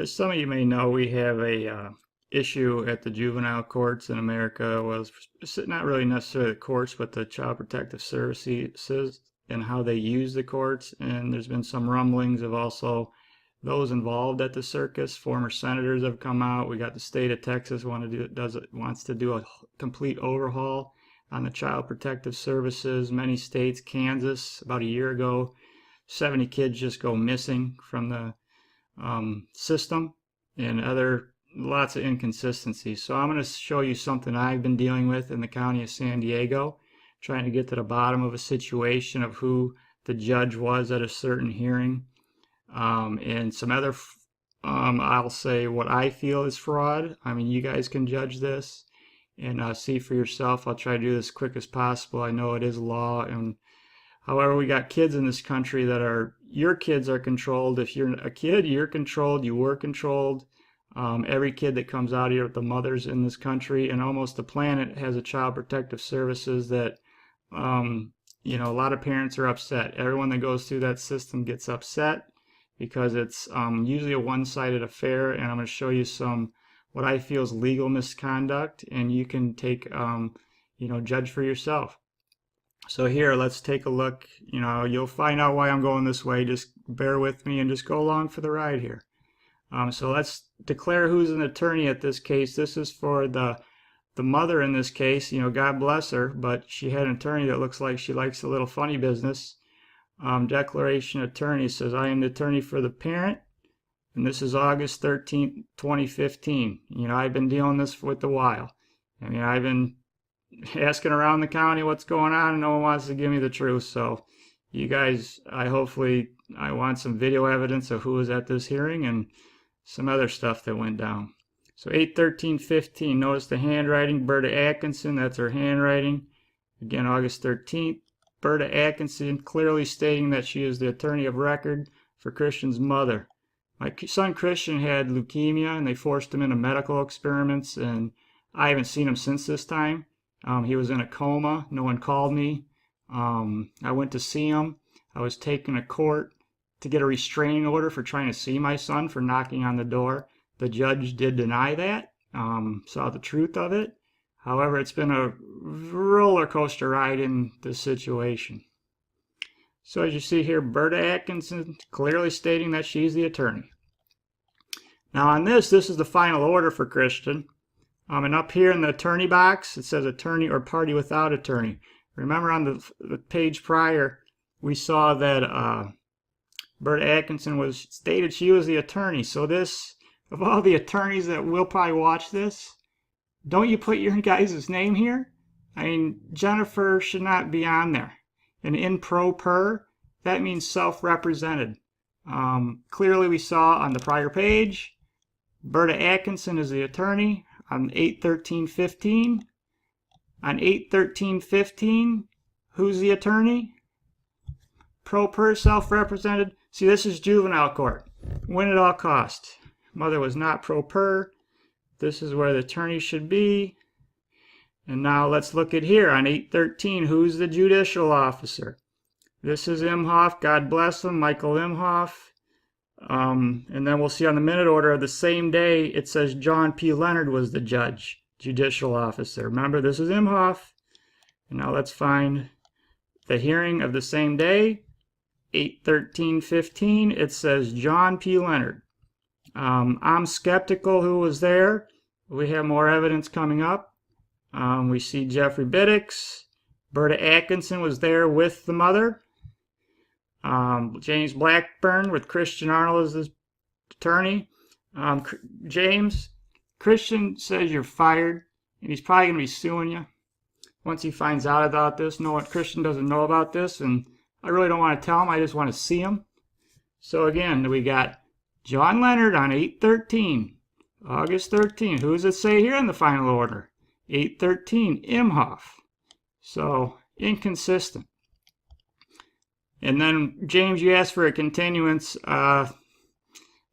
As some of you may know, we have a issue at the juvenile courts in America. Well, it's not really necessarily the courts, but the Child Protective Services and how they use the courts. And there's been some rumblings of also those involved at the circus. Former senators have come out. We got the state of Texas wants to do a complete overhaul on the Child Protective Services. Many states, Kansas, about a year ago, 70 kids just go missing from the system, and lots of inconsistencies. So I'm going to show you something I've been dealing with in the county of San Diego, trying to get to the bottom of a situation of who the judge was at a certain hearing, and some other I'll say what I feel is fraud. I mean, you guys can judge this and see for yourself. I'll try to do this as quick as possible. I know it is law, and however, we got kids in this country that your kids are controlled. If you're a kid, you're controlled, you were controlled. Every kid that comes out here with the mothers in this country and almost the planet has a Child Protective Services that, a lot of parents are upset. Everyone that goes through that system gets upset because it's usually a one-sided affair, and I'm going to show you what I feel is legal misconduct, and you can take, judge for yourself. So here, let's take a look. You'll find out why I'm going this way. Just bear with me and just go along for the ride here. So let's declare who's an attorney at this case. This is for the mother in this case. God bless her, but she had an attorney that looks like she likes a little funny business. Declaration attorney says, I am the attorney for the parent, and this is August 13th, 2015. I've been dealing this with a while. I've been asking around the county what's going on, and no one wants to give me the truth. So you guys, I want some video evidence of who was at this hearing and some other stuff that went down. So 8/13/15, notice the handwriting, Berta Atkinson, that's her handwriting. Again, August 13th, Berta Atkinson clearly stating that she is the attorney of record for Christian's mother. My son Christian had leukemia, and they forced him into medical experiments, and I haven't seen him since this time. He was in a coma. No one called me. I went to see him. I was taken to court to get a restraining order for trying to see my son for knocking on the door. The judge did deny that. Saw the truth of it. However, it's been a roller coaster ride in this situation. So as you see here, Berta Atkinson clearly stating that she's the attorney. Now on this is the final order for Christian. And up here in the attorney box, it says attorney or party without attorney. Remember on the page prior, we saw that Berta Atkinson stated she was the attorney. So this, of all the attorneys that will probably watch this, don't you put your guys' name here? Jennifer should not be on there. And in pro per, that means self-represented. Clearly we saw on the prior page, Berta Atkinson is the attorney. On 8/13/15, on 8/13/15, who's the attorney? Pro per, self-represented. See, this is juvenile court. Win at all costs. Mother was not pro per. This is where the attorney should be. And now let's look at here on 8/13, who's the judicial officer? This is Imhoff, God bless him, Michael Imhoff. And then we'll see on the minute order of the same day, it says John P. Leonard was the judge, judicial officer. Remember, this is Imhoff. And now let's find the hearing of the same day, 8/13/15. It says John P. Leonard. I'm skeptical who was there. We have more evidence coming up. We see Jeffrey Biddix. Berta Atkinson was there with the mother. James Blackburn with Christian Arnold as his attorney. James, Christian says you're fired, and he's probably going to be suing you once he finds out about this. Christian doesn't know about this, and I really don't want to tell him. I just want to see him. So again, we got John Leonard on 8/13, August 13. Who does it say here in the final order? 8/13, Imhoff. So inconsistent. And then, James, you asked for a continuance. I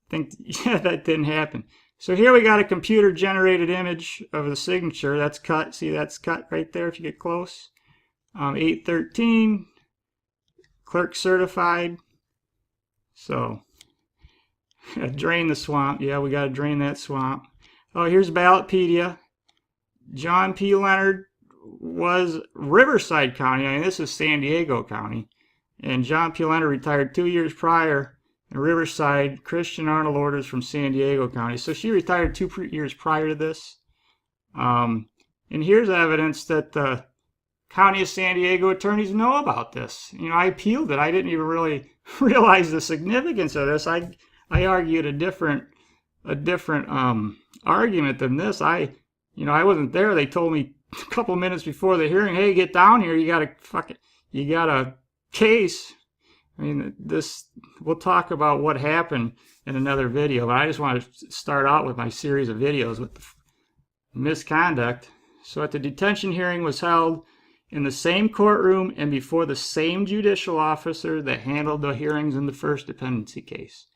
think, yeah, that didn't happen. So here we got a computer-generated image of the signature. That's cut. See, that's cut right there if you get close. 8/13, clerk certified. So Drain the swamp. Yeah, we got to drain that swamp. Oh, here's Ballotpedia. John P. Leonard was Riverside County. I mean, this is San Diego County. And John P. Leonard retired 2 years prior in Riverside. Christian Arnold orders from San Diego County. So she retired 2 years prior to this. And here's evidence that the County of San Diego attorneys know about this. You know, I appealed it. I didn't even really realize the significance of this. I argued a different argument than this. I wasn't there. They told me a couple minutes before the hearing, hey, get down here. You got a case. I mean, we'll talk about what happened in another video, but I just want to start out with my series of videos with the misconduct. So at the detention hearing was held in the same courtroom and before the same judicial officer that handled the hearings in the first dependency case.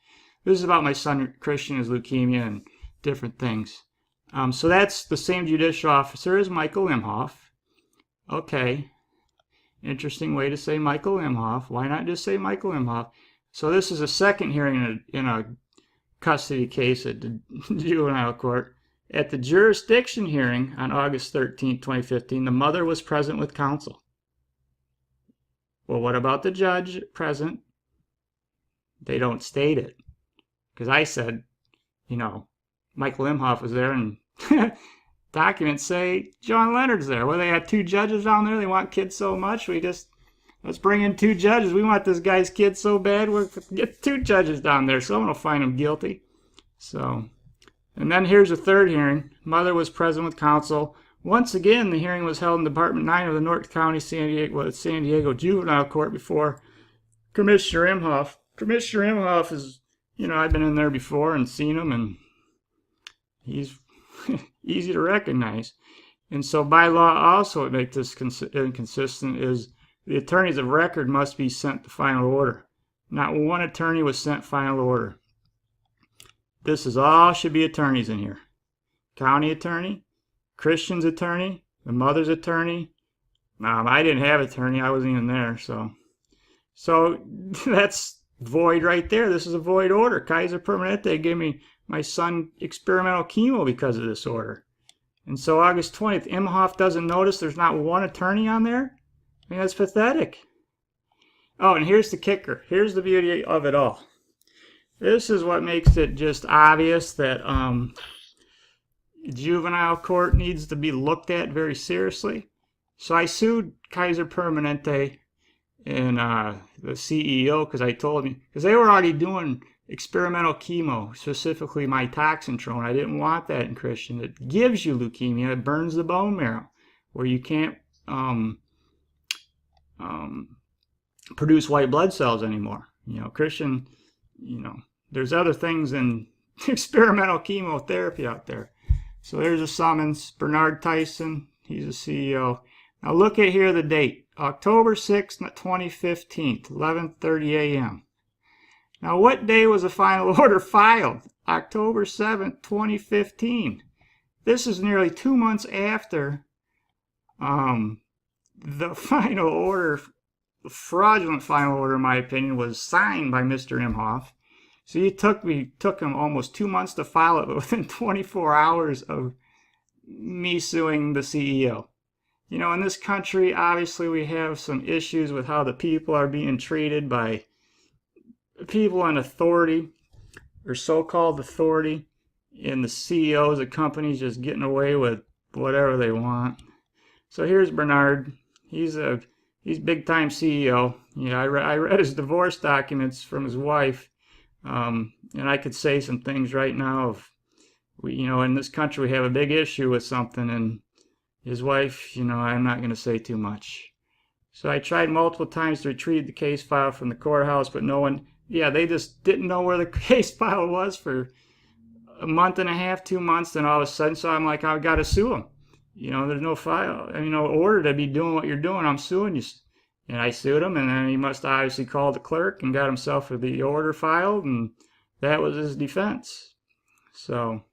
This is about my son Christian's leukemia and different things. So that's the same judicial officer as Michael Imhoff. Okay. Interesting way to say Michael Imhoff. Why not just say Michael Imhoff? So this is a second hearing in a custody case at the juvenile court. At the jurisdiction hearing on August 13, 2015, the mother was present with counsel. Well, what about the judge present? They don't state it. Because I said, Michael Imhoff was there and documents say John Leonard's there. Well, they had 2 judges down there. They want kids so much. Let's bring in 2 judges. We want this guy's kid so bad. We'll get 2 judges down there. Someone will find him guilty. So, and then here's a third hearing. Mother was present with counsel. Once again, the hearing was held in Department 9 of the North County San Diego Juvenile Court before Commissioner Imhoff. Commissioner Imhoff is, I've been in there before and seen him, and he's easy to recognize. And so by law also what makes this inconsistent is the attorneys of record must be sent the final order. Not one attorney was sent final order. This is all should be attorneys in here. County attorney, Christian's attorney, the mother's attorney. I didn't have attorney. I wasn't even there. So that's void right there. This is a void order. Kaiser Permanente gave me my son experimental chemo because of this order. And so August 20th, Imhoff doesn't notice there's not one attorney on there? I mean, that's pathetic. Oh, and here's the kicker. Here's the beauty of it all. This is what makes it just obvious that juvenile court needs to be looked at very seriously. So I sued Kaiser Permanente and the CEO because I told him, because they were already doing experimental chemo, specifically my toxintrone. I didn't want that in Christian. It gives you leukemia. It burns the bone marrow where you can't produce white blood cells anymore. Christian, there's other things in experimental chemotherapy out there. So there's a summons. Bernard Tyson, he's the CEO. Now look at here the date. October 6th, 2015, 11:30 a.m. Now what day was the final order filed? October 7th, 2015. This is nearly 2 months after the final order, the fraudulent final order, in my opinion, was signed by Mr. Imhoff. So it took him almost 2 months to file it, but within 24 hours of me suing the CEO. In this country, obviously we have some issues with how the people are being treated by people in authority, or so-called authority, and the CEOs of companies just getting away with whatever they want. So here's Bernard. He's big-time CEO. I read his divorce documents from his wife. And I could say some things right now of, in this country we have a big issue with something, and his wife, I'm not going to say too much. So I tried multiple times to retrieve the case file from the courthouse, but no one, they just didn't know where the case file was for a month and a half, 2 months, then all of a sudden, so I'm like, I've got to sue him. There's no file, no order to be doing what you're doing. I'm suing you. And I sued him, and then he must have obviously called the clerk and got himself the order filed, and that was his defense. So,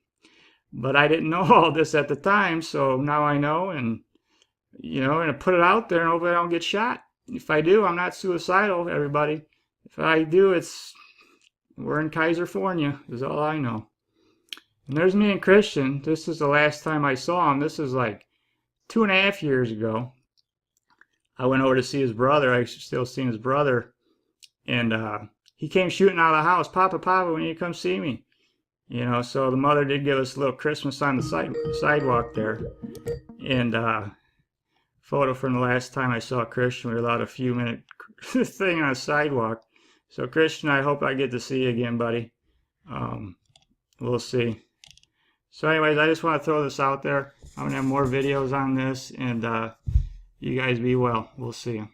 but I didn't know all this at the time, so now I know, and, and I put it out there and hopefully I don't get shot. If I do, I'm not suicidal, everybody. If I do, it's we're in California, is all I know. And there's me and Christian. This is the last time I saw him. This is like 2.5 years ago. I went over to see his brother. I still seen his brother. And he came shooting out of the house. Papa, Papa, when you come see me. You know, so the mother did give us a little Christmas on the sidewalk there. And photo from the last time I saw Christian. We were about a few minute thing on a sidewalk. So Christian, I hope I get to see you again, buddy. We'll see. So anyways, I just want to throw this out there. I'm going to have more videos on this, and you guys be well. We'll see you.